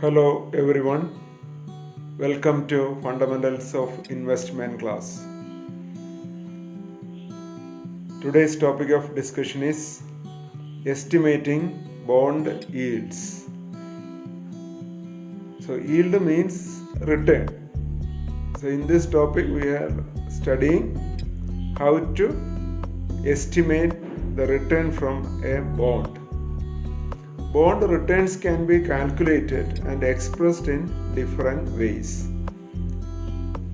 Hello everyone, welcome to Fundamentals of Investment class. Today's topic of discussion is estimating bond yields. So yield means return. So in this topic we are studying how to estimate the return from a bond. Bond returns can be calculated and expressed in different ways.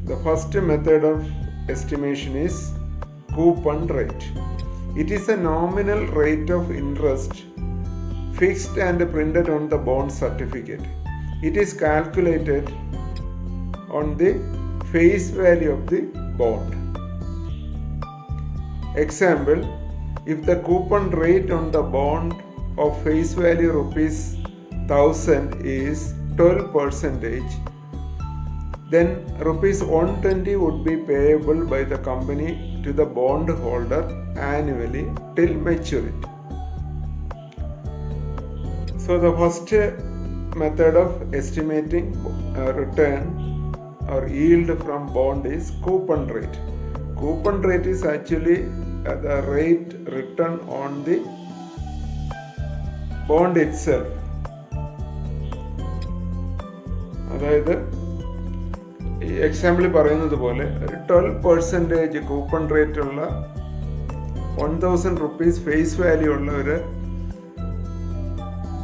The first method of estimation is coupon rate. It is a nominal rate of interest fixed and printed on the bond certificate. It is calculated on the face value of the bond. Example, if the coupon rate on the bond of face value rupees 1000 is 12%, then rupees 120 would be payable by the company to the bond holder annually till maturity. So the first method of estimating return or yield from bond is coupon rate. Coupon rate is actually the rate written on the bond itself. അതായത് ഈ എക്സാമ്പിളിൽ പറയുന്നത് പോലെ ഒരു 12% coupon rate ഉള്ള 1000 rupees face value ഉള്ള ഒരു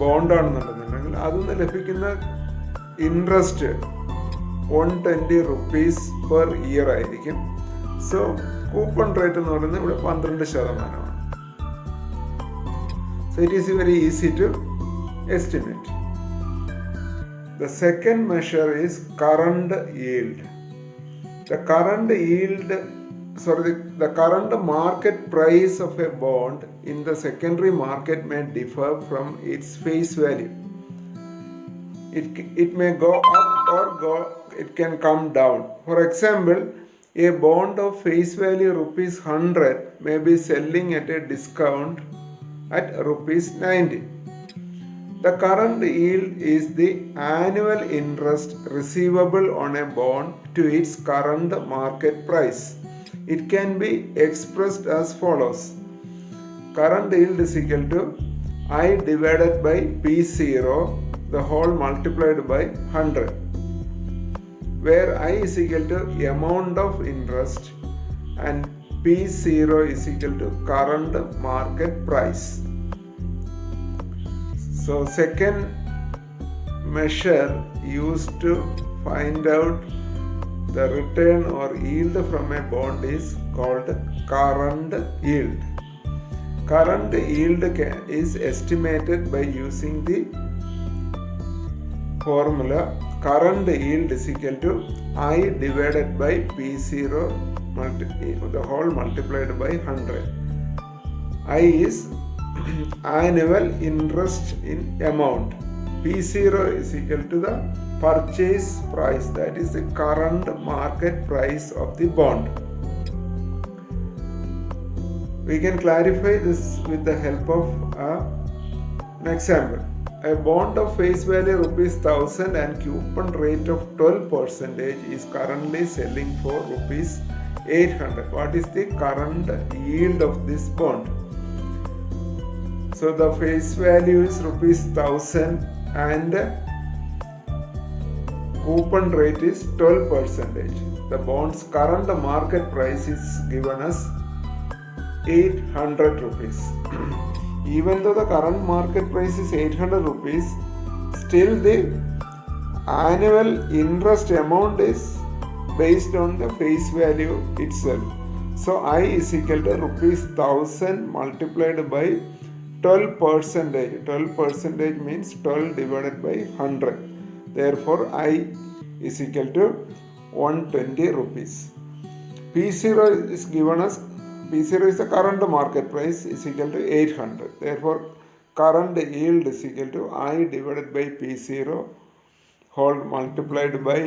ബോണ്ടാണെന്നുണ്ടെന്നുണ്ടെങ്കിൽ അതിൽ ലഭിക്കുന്ന ഇൻട്രസ്റ്റ് 120 റുപ്പീസ് പെർ ഇയർ ആയിരിക്കും. സോ കൂപ്പൺ റേറ്റ് എന്ന് പറയുന്നത് ഇവിടെ 12%. So it is very easy to estimate. The second measure is current yield. The current market price of a bond in the secondary market may differ from its face value. It may go up or it can come down. For example, a bond of face value rupees 100 may be selling at a discount at rupees 90. The current yield is the annual interest receivable on a bond to its current market price. It can be expressed as follows. Current yield is equal to I divided by P0 the whole multiplied by 100, where I is equal to amount of interest and P0 is equal to current market price. So second measure used to find out the return or yield from a bond is called current yield. Current yield is estimated by using the formula current yield is equal to I divided by P0 the whole multiplied by 100. I is annual interest in amount. P0 is equal to the purchase price, that is the current market price of the bond. We can clarify this with the help of an example. A bond of face value rupees 1000 and coupon rate of 12% is currently selling for rupees 800. What is the current yield of this bond? So the face value is rupees 1000 and coupon rate is 12%. The bond's current market price is given as 800 rupees. Even though the current market price is 800 rupees, still the annual interest amount is based on the face value itself. So I is equal to rupees 1000 multiplied by 12%. 12% means 12 divided by 100. Therefore I is equal to 120 rupees. P0 is given as P0 is the current market price is equal to 800. Therefore current yield is equal to I divided by P0 whole multiplied by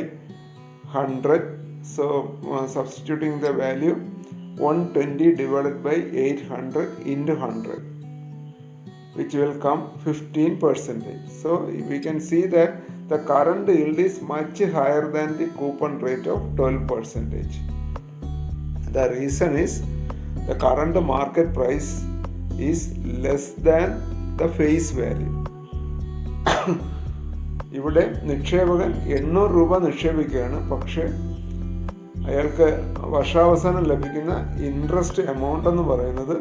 100. So substituting the value 120 divided by 800 into 100. which will come 15%. So we can see that the current yield is much higher than the coupon rate of 12%. The reason is the current market price is less than the face value. ഇവിടെ നിക്ഷേപകൻ 800 രൂപ നിക്ഷേപിക്കുകയാണ്, പക്ഷേ അയാൾക്ക് വർഷാവസാനം ലഭിക്കുന്ന interest amount എന്ന് പറയുന്നത്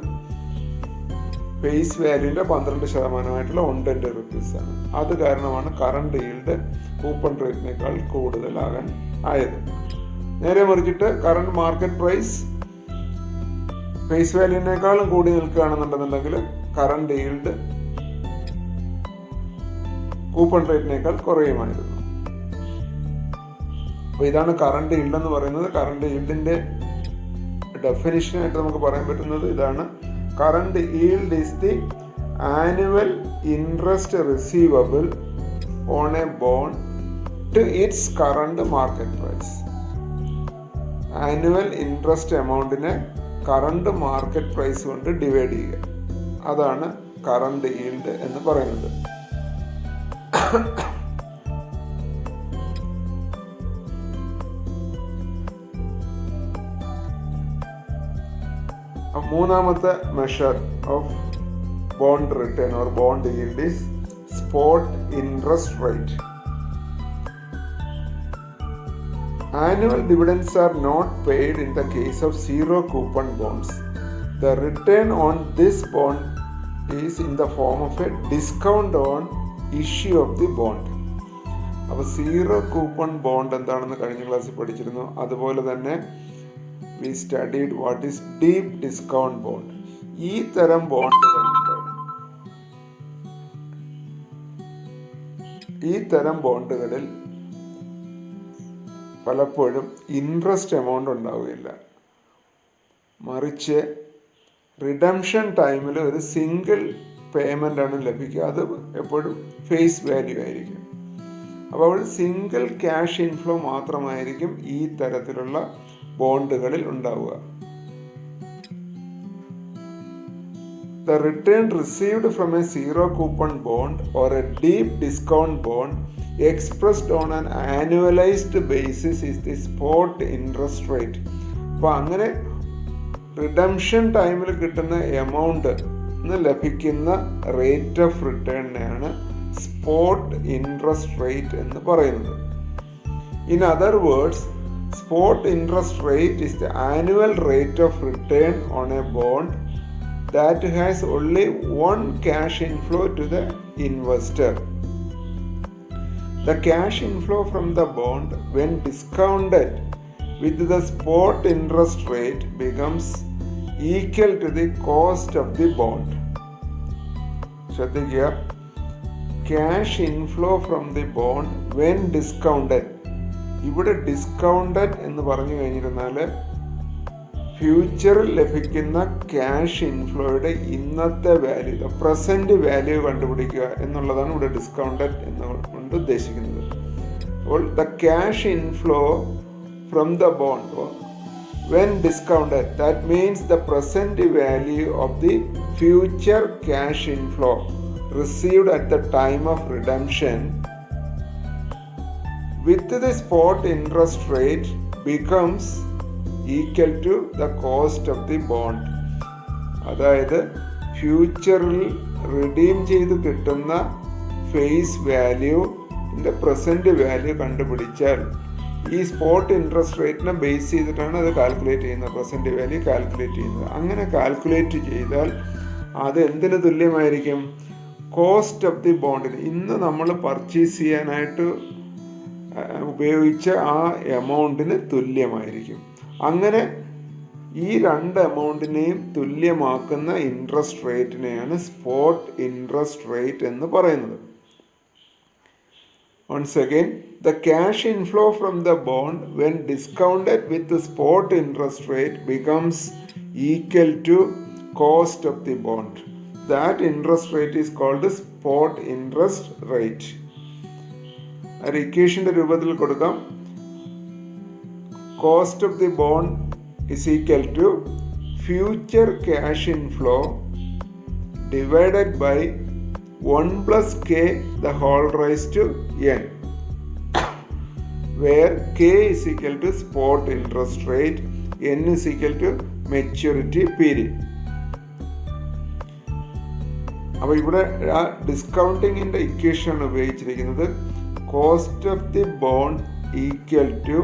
face വാല്യൂൻ്റെ 12% 110 റുപ്പീസാണ്. അത് കാരണമാണ് കറണ്ട് ഈൽഡ് കൂപ്പൺ റേറ്റിനേക്കാൾ കൂടുതലാകാൻ ആയത്. നേരെ മറിച്ചിട്ട് കറണ്ട് മാർക്കറ്റ് പ്രൈസ് ഫേസ് വാല്യൂവിനേക്കാളും കൂടി നിൽക്കുകയാണെന്നുണ്ടെന്നുണ്ടെങ്കിൽ കറണ്ട് ഈൽഡ് കൂപ്പൺ റേറ്റിനേക്കാൾ കുറയുമായിരുന്നു. അപ്പോൾ ഇതാണ് കറണ്ട് ഈൽഡ് എന്ന് പറയുന്നത്. കറണ്ട് ഈൽഡിൻ്റെ ഡെഫിനിഷനായിട്ട് നമുക്ക് പറയാൻ പറ്റുന്നത് ഇതാണ്: current yield is the annual interest receivable on a bond to its current market price. Annual interest എമൗണ്ടിനെ കറണ്ട് മാർക്കറ്റ് പ്രൈസ് കൊണ്ട് ഡിവൈഡ് ചെയ്യുക, അതാണ് കറണ്ട് ഈൽഡ് എന്ന് പറയുന്നത്. മൂന്നാമത്തെ measure of bond return or bond yield is spot interest rate. Annual dividends are not paid in the case of zero coupon bonds. The return on this bond is in the form of a discount on issue of the bond. അപ്പോൾ zero coupon bond എന്താണെന്ന് കഴിഞ്ഞ ക്ലാസ്സിൽ പഠിച്ചിരുന്നു. അതുപോലെ തന്നെ we studied what is deep discount bond. ഈ തരം ബോണ്ടുകളിൽ പലപ്പോഴും ഇൻട്രസ്റ്റ് എമൗണ്ട് ഉണ്ടാവുകയില്ല, മറിച്ച് റിഡംഷൻ ടൈമിൽ ഒരു സിംഗിൾ പേയ്മെൻ്റ് ആണ് ലഭിക്കുക. അത് എപ്പോഴും ഫേസ് വാല്യൂ ആയിരിക്കും. അപ്പോൾ സിംഗിൾ ക്യാഷ് ഇൻഫ്ലോ മാത്രമായിരിക്കും ഈ തരത്തിലുള്ള ബോണ്ടുകളിൽ ഉണ്ടാവുക. The return received from a zero coupon bond or a deep discount bond expressed on an annualized basis is the spot interest rate. അപ്പോൾ അങ്ങനെ റിഡംഷൻ ടൈമിൽ കിട്ടുന്ന എമൗണ്ട് ലഭിക്കുന്ന റേറ്റ് ഓഫ് റിട്ടേണിനെയാണ് സ്പോട്ട് ഇൻട്രസ്റ്റ് റേറ്റ് എന്ന് പറയുന്നത്. In other words, spot interest rate is the annual rate of return on a bond that has only one cash inflow to the investor. The cash inflow from the bond, when discounted with the spot interest rate, becomes equal to the cost of the bond. ശ്രദ്ധിക്കുക, cash inflow from the bond when discounted. ഇവിടെ discounted എന്ന് പറഞ്ഞു കഴിഞ്ഞിരുന്നാൽ ഫ്യൂച്ചറിൽ ലഭിക്കുന്ന cash ഇൻഫ്ലോയുടെ ഇന്നത്തെ value, present value കണ്ടുപിടിക്കുക എന്നുള്ളതാണ് ഇവിടെ ഡിസ്കൗണ്ടഡ് എന്നുകൊണ്ട് ഉദ്ദേശിക്കുന്നത്. അപ്പോൾ the cash inflow from the bond when discounted, that means the present value of the future cash inflow received at the time of redemption with the spot interest rate becomes equal to the cost of the bond. അതായത് ഫ്യൂച്ചറിൽ redeem ചെയ്ത് കിട്ടുന്ന face വാല്യൂൻ്റെ present value കണ്ടുപിടിച്ചാൽ ഈ spot interest റേറ്റിനെ base ചെയ്തിട്ടാണ് അത് calculate ചെയ്യുന്നത്, present value calculate ചെയ്യുന്നത്. അങ്ങനെ കാൽക്കുലേറ്റ് ചെയ്താൽ അത് എന്തിന് തുല്യമായിരിക്കും? കോസ്റ്റ് ഓഫ് ദി ബോണ്ടിന്, ഇന്ന് നമ്മൾ പർച്ചേസ് ചെയ്യാനായിട്ട് ഉപയോഗിച്ച ആ എമൗണ്ടിന് തുല്യമായിരിക്കും. അങ്ങനെ ഈ രണ്ട് എമൗണ്ടിനെയും തുല്യമാക്കുന്ന ഇൻട്രസ്റ്റ് റേറ്റിനെയാണ് സ്പോട്ട് ഇൻട്രസ്റ്റ് റേറ്റ് എന്ന് പറയുന്നത്. Once again, the cash inflow from the bond when discounted with the spot interest rate becomes equal to cost of the bond. That interest rate is called the spot interest rate. ഒരു ഇക്വേഷൻ്റെ രൂപത്തിൽ കൊടുക്കാം. Cost of the bond is equal to future cash inflow divided by 1 plus k the whole raised to n, where k is equal to spot interest rate, n is equal to maturity period. അപ്പോൾ ഇവിടെ ആ ഡിസ്കൗണ്ടിങ്ങിൻ്റെ ഇക്വേഷനാണ് ഉപയോഗിച്ചിരിക്കുന്നത്. Cost of the bond equal to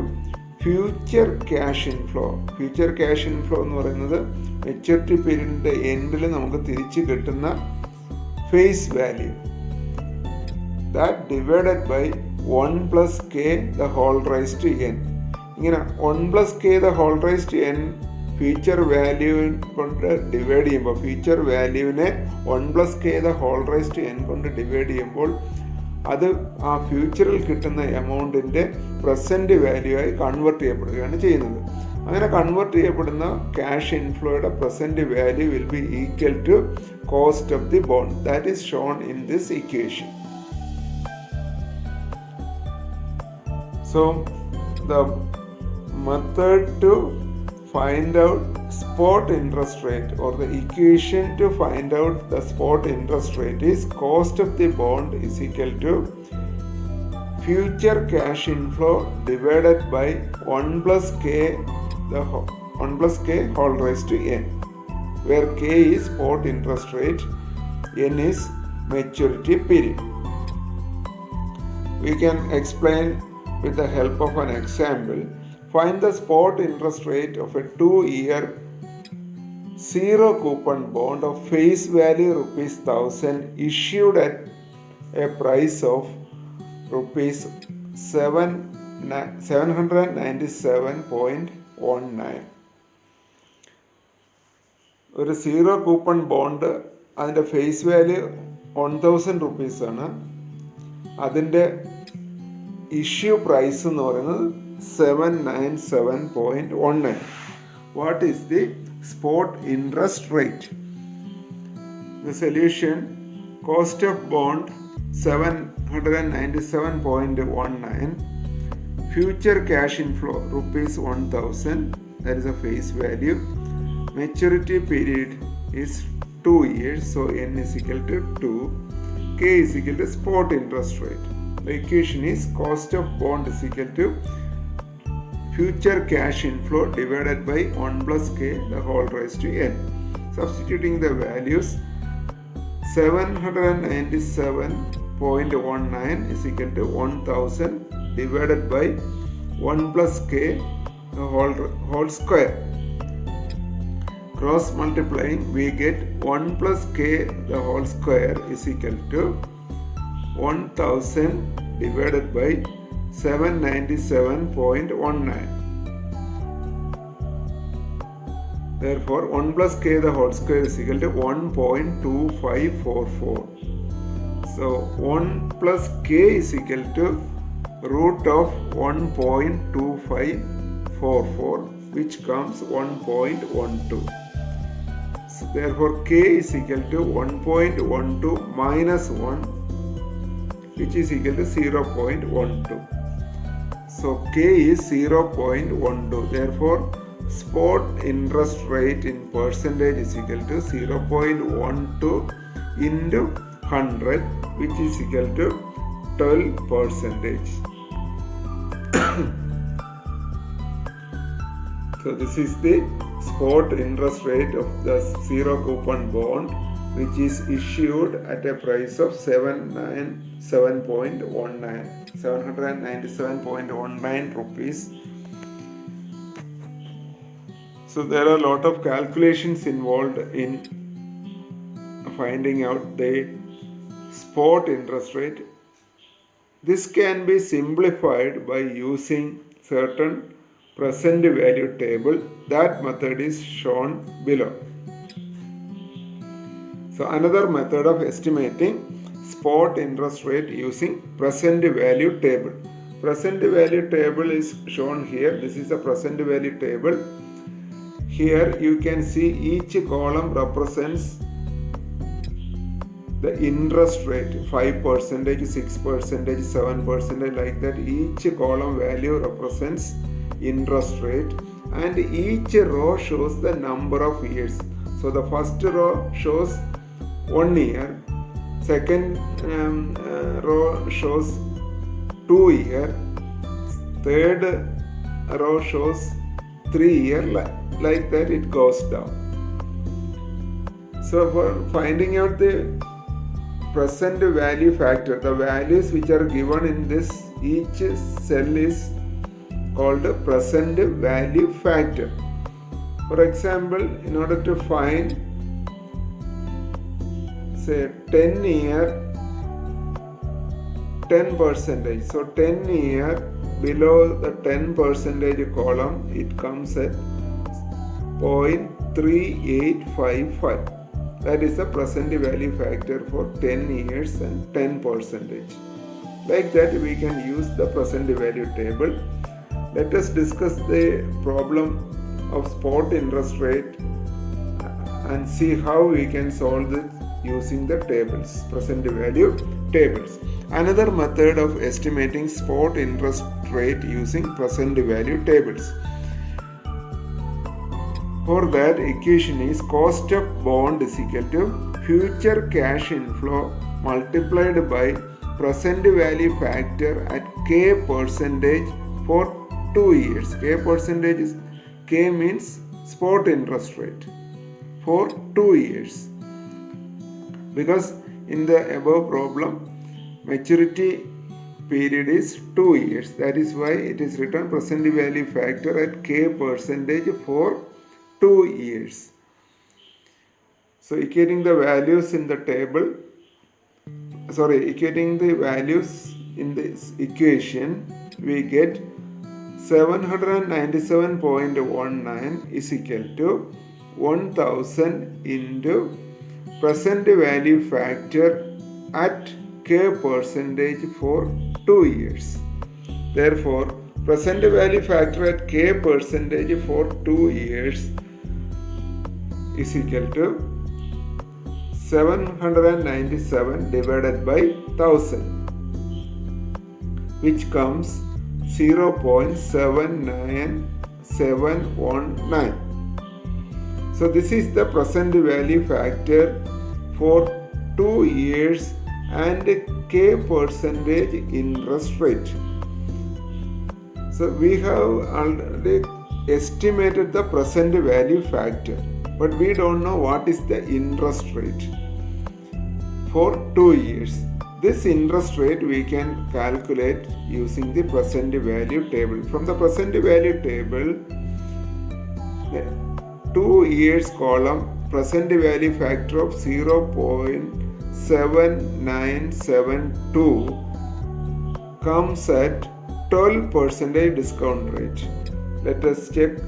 future cash inflow. Future cash inflow എന്ന് പറയുന്നത് maturity പീരീഡിൻ്റെ എൻഡിൽ നമുക്ക് തിരിച്ച് കിട്ടുന്ന face value, that divided by 1 plus K the whole raise to N. ഇങ്ങനെ 1 plus K the whole raise to N future value കൊണ്ട് divide ചെയ്യുമ്പോൾ, ഫ്യൂച്ചർ വാല്യൂവിനെ 1 plus K the whole raise to N കൊണ്ട് ഡിവൈഡ് ചെയ്യുമ്പോൾ അത് ആ ഫ്യൂച്ചറിൽ കിട്ടുന്ന എമൗണ്ടിൻ്റെ പ്രസൻറ്റ് വാല്യൂ ആയി കൺവേർട്ട് ചെയ്യപ്പെടുകയാണ് ചെയ്യുന്നത്. അങ്ങനെ കൺവേർട്ട് ചെയ്യപ്പെടുന്ന ക്യാഷ് ഇൻഫ്ലോയുടെ present value will be equal to cost of the bond. That is shown in this equation. So the method to find out spot interest rate, or the equation to find out the spot interest rate, is cost of the bond is equal to future cash inflow divided by 1 plus k whole raised to n, where k is spot interest rate, n is maturity period. We can explain with the help of an example. Find the spot interest rate of a 2-year zero coupon bond of face value ₹1,000 issued at a price of ₹797.19. ഒരു zero coupon bond, അതിൻ്റെ face value 1000 റുപ്പീസാണ്. അതിൻ്റെ issue price എന്ന് പറയുന്നത് 797.19. What is the spot interest rate? The solution: cost of bond 797.19, future cash inflow ₹1,000, that is a face value, maturity period is 2 years, so n is equal to 2, k is equal to spot interest rate. The equation is cost of bond is equal to future cash inflow divided by 1 plus k the whole raised to n. Substituting the values, 797.19 is equal to 1000 divided by 1 plus k the whole square. Cross multiplying, we get 1 plus k the whole square is equal to 1000 divided by 797.19. Therefore 1 plus k the whole square is equal to 1.2544. So 1 plus k is equal to root of 1.2544, which comes 1.12. So therefore k is equal to 1.12 minus 1, which is equal to 0.12. So k is 0.12. Therefore spot interest rate in percentage is equal to 0.12 into 100, which is equal to 12%. So this is the spot interest rate of the zero coupon bond, which is issued at a price of 797.19 rupees. So there are a lot of calculations involved in finding out the spot interest rate. This can be simplified by using certain present value table. That method is shown below. So another method of estimating spot interest rate using present value table. Present value table is shown here. This is a present value table. Here you can see each column represents the interest rate, 5%, 6%, 7%, like that. Each column value represents interest rate, and each row shows the number of years. So the first row shows 1 year, second row shows 2 year, third row shows 3 year, like that it goes down. So for finding out the present value factor, the values which are given in this each cell is called the present value factor. For example, in order to find say 10 year 10%, so 10 year below the 10% column it comes at 0.3855. That is the present value factor for 10 years and 10%. Like that we can use the present value table. Let us discuss the problem of spot interest rate and see how we can solve it using the tables, present value tables. Another method of estimating spot interest rate using present value tables. For that, equation is cost of bond is equal to future cash inflow multiplied by present value factor at K percentage for 2 years. K means spot interest rate for 2 years. Because in the above problem, maturity period is 2 years. That is why it is written present value factor at K percentage for 2 years. So equating the values in the table, equating the values in this equation, we get 797.19 is equal to 1000 into present value factor at K percentage for 2 years. Therefore, present value factor at K percentage for 2 years is equal to 797 divided by 1000, which comes 0.79719. So this is the present value factor for 2 years and K percentage interest rate. So we have already estimated the present value factor, but we don't know what is the interest rate for 2 years. This interest rate we can calculate using the present value table. From the present value table, the 2 years column present value factor of 0.7972 comes at 12% discount rate. Let us check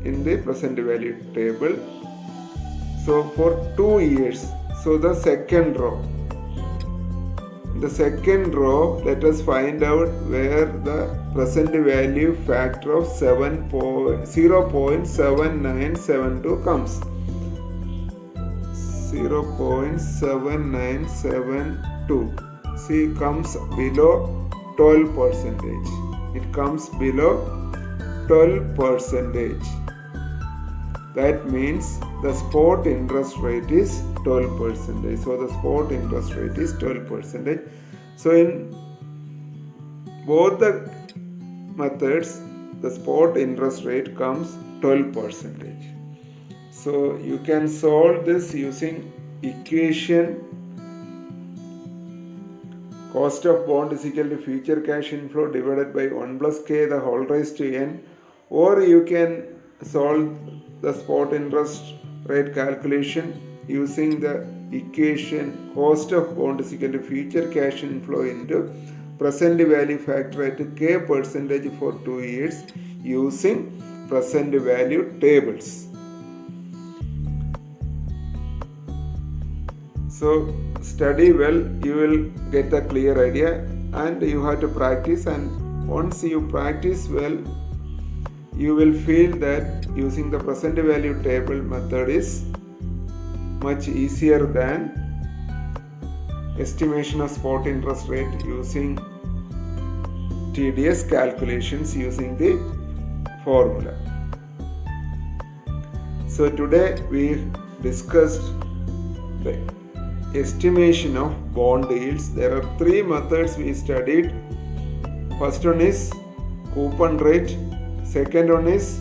in the present value table. So for 2 years, so the second row. The second row, let us find out where the present value factor of 0.7972 comes. 0.7972. See, comes below 12%. It comes below 12%. That means the spot interest rate is 12%. So the spot interest rate is 12%. So in both the methods, the spot interest rate comes 12%. So you can solve this using equation cost of bond is equal to future cash inflow divided by 1 plus k the whole raised to n, or you can solve the spot interest rate calculation using the equation cost of bond is equal to future cash inflow into present value factor at k percentage for 2 years using present value tables. So study well, you will get a clear idea, and you have to practice, and once you practice well, you will feel that using the present value table method is much easier than estimation of spot interest rate using tedious calculations using the formula. So today we discussed the estimation of bond yields, there are three methods we studied. First one is coupon rate, second one is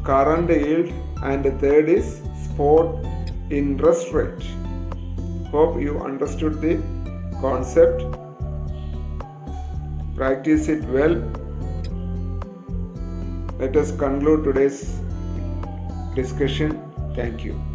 current yield, and the third is spot interest rate. Hope you understood the concept. Practice it well. Let us conclude today's discussion. Thank you.